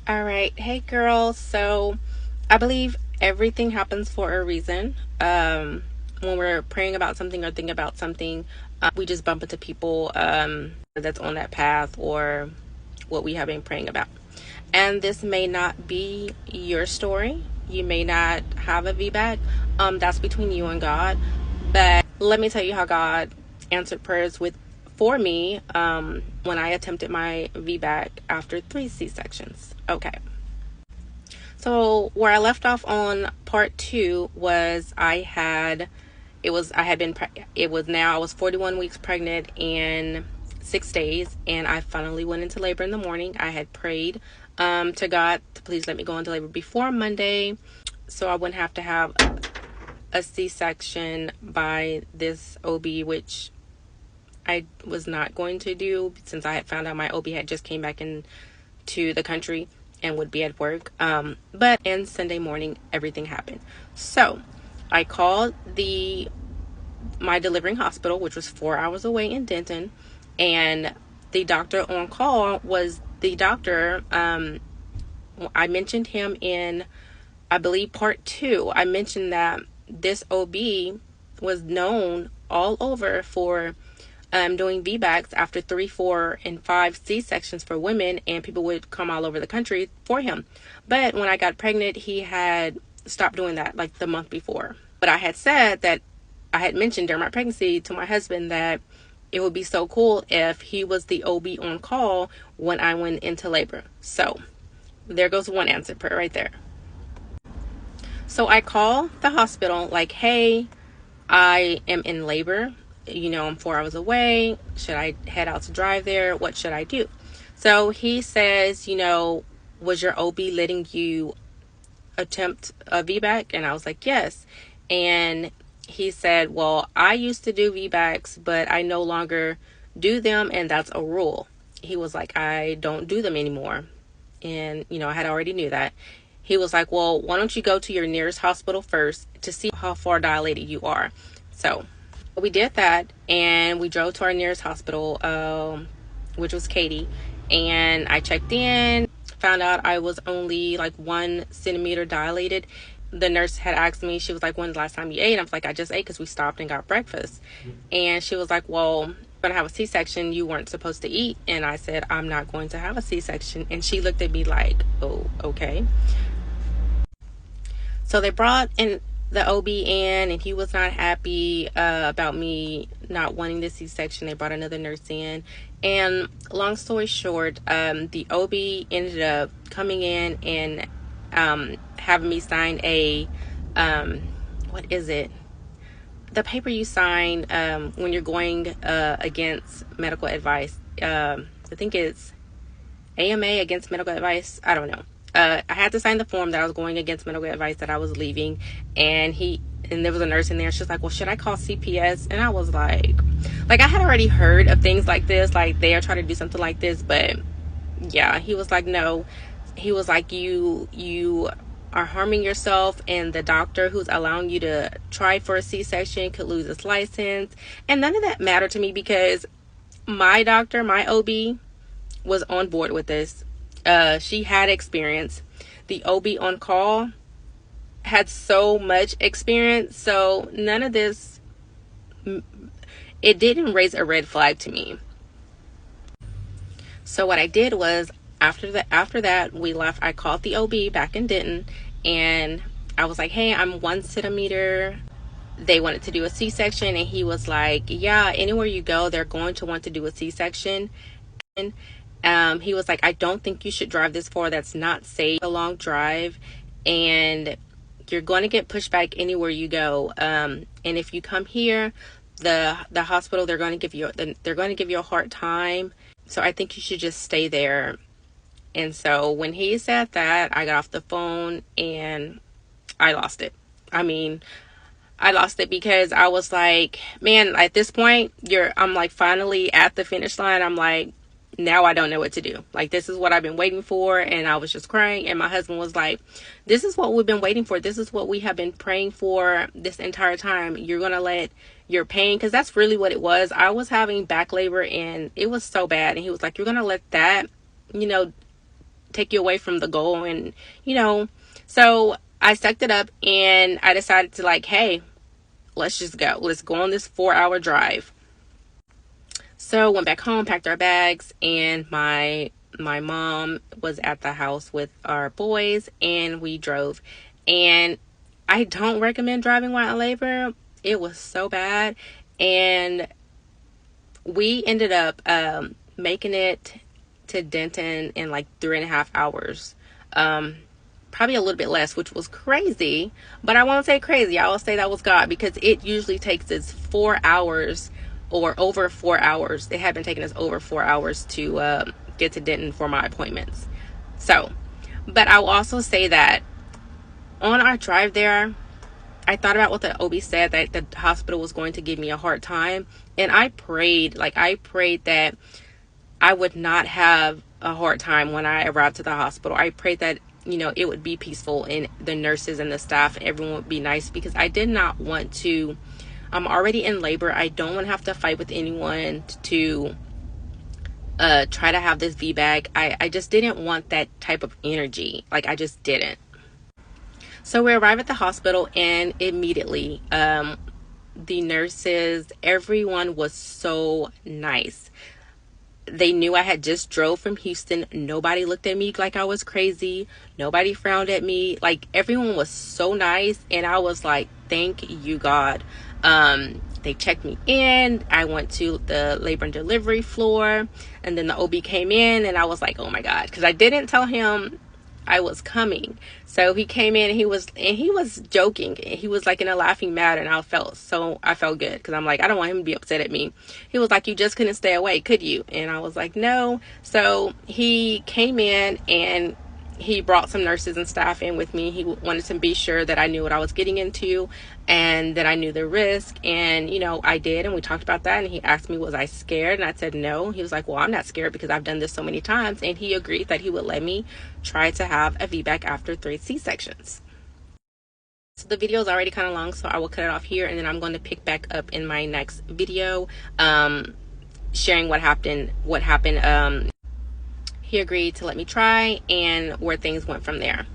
All right. Hey, girls. So I believe everything happens for a reason. When we're praying about something or thinking about something, we just bump into people that's on that path or what we have been praying about. And this may not be your story. You may not have a VBAC. That's between you and God. But let me tell you how God answered prayers for me when I attempted my VBAC after 3 C-sections. Okay. So where I left off on part 2 was I was 41 weeks pregnant in 6 days, and I finally went into labor in the morning. I had prayed to God to please let me go into labor before Monday so I wouldn't have to have a C-section by this OB, which I was not going to do since I had found out my OB had just came back into the country and would be at work. But in Sunday morning, everything happened. So I called my delivering hospital, which was 4 hours away in Denton, and the doctor on call was the doctor. I mentioned him in, I believe, part 2. I mentioned that this OB was known all over for doing VBACs after 3, 4, and 5 C-sections for women, and people would come all over the country for him. But when I got pregnant, he had stopped doing that like the month before. But I had said that I had mentioned during my pregnancy to my husband that it would be so cool if he was the OB on call when I went into labor. So there goes one answer prayer right there. So I call the hospital like, hey, I am in labor. I'm 4 hours away. Should I head out to drive there? What should I do? So he says, was your OB letting you attempt a VBAC? And I was like, yes. And he said, well, I used to do VBACs, but I no longer do them, and that's a rule. He was like, I don't do them anymore. And, I had already knew that. He was like, well, why don't you go to your nearest hospital first to see how far dilated you are? So we did that, and we drove to our nearest hospital, which was Katy, and I checked in, found out I was only like 1 centimeter dilated. The nurse had asked me, she was like, when's the last time you ate? And I was like, I just ate because we stopped and got breakfast. And she was like, well, you're going to have a C-section. You weren't supposed to eat. And I said, I'm not going to have a C-section. And she looked at me like, oh, okay. So they brought in the OB in, and he was not happy about me not wanting the C-section. They brought another nurse in, and long story short, the OB ended up coming in and having me sign a what is it? The paper you sign when you're going against medical advice. I think it's AMA, against medical advice. I don't know. I had to sign the form that I was going against medical advice, that I was leaving, and there was a nurse in there. She's like, well, should I call CPS? And I was like I had already heard of things like this, like they are trying to do something like this, but yeah, he was like, no. He was like, you are harming yourself, and the doctor who's allowing you to try for a C-section could lose his license. And none of that mattered to me because my doctor, my OB, was on board with this. She had experience. The OB on call had so much experience, so none of this, it didn't raise a red flag to me. So what I did was, after that we left, I called the OB back in Denton, and I was like, hey, I'm 1 centimeter. They wanted to do a C-section, and he was like, yeah, anywhere you go, they're going to want to do a C-section. He was like, I don't think you should drive this far. That's not safe. A long drive, and you're going to get pushback anywhere you go. And if you come here, the hospital, they're going to give you a hard time. So I think you should just stay there. And so when he said that, I got off the phone and I lost it. I lost it because I was like, man, at this point, I'm like finally at the finish line. I'm like, now I don't know what to do. Like, this is what I've been waiting for. And I was just crying. And my husband was like, this is what we've been waiting for. This is what we have been praying for this entire time. You're going to let your pain, because that's really what it was. I was having back labor and it was so bad. And he was like, you're going to let that, take you away from the goal. And so I sucked it up and I decided to, like, hey, let's just go. Let's go on this 4-hour drive. So went back home, packed our bags, and my mom was at the house with our boys, and we drove. And I don't recommend driving while in labor. It was so bad. And we ended up making it to Denton in like 3.5 hours. Probably a little bit less, which was crazy. But I won't say crazy. I will say that was God, because it usually takes us 4 hours or over 4 hours. It had been taking us over 4 hours to get to Denton for my appointments. So, but I will also say that on our drive there, I thought about what the OB said, that the hospital was going to give me a hard time. And I prayed that I would not have a hard time when I arrived to the hospital. I prayed that, it would be peaceful, and the nurses and the staff, everyone would be nice, because I did not want to. I'm already in labor. I don't want to have to fight with anyone to try to have this VBAC. I just didn't want that type of energy. Like, I just didn't. So we arrived at the hospital, and immediately the nurses, everyone was so nice. They knew I had just drove from Houston. Nobody looked at me like I was crazy. Nobody frowned at me. Like, everyone was so nice, and I was like, thank you, God. They checked me in. I went to the labor and delivery floor, and then the OB came in, and I was like, oh my God, because I didn't tell him I was coming. So he came in, and he was joking. He was like in a laughing matter, and I felt good, because I'm like, I don't want him to be upset at me. He was like, you just couldn't stay away, could you? And I was like, no. So he came in, and he brought some nurses and staff in with me. He wanted to be sure that I knew what I was getting into, and that I knew the risk. And I did, and we talked about that. And he asked me, was I scared? And I said no. He was like, well, I'm not scared, because I've done this so many times. And he agreed that he would let me try to have a VBAC after 3 C-sections. So the video is already kind of long, so I will cut it off here, and then I'm going to pick back up in my next video, sharing what happened. He agreed to let me try, and where things went from there.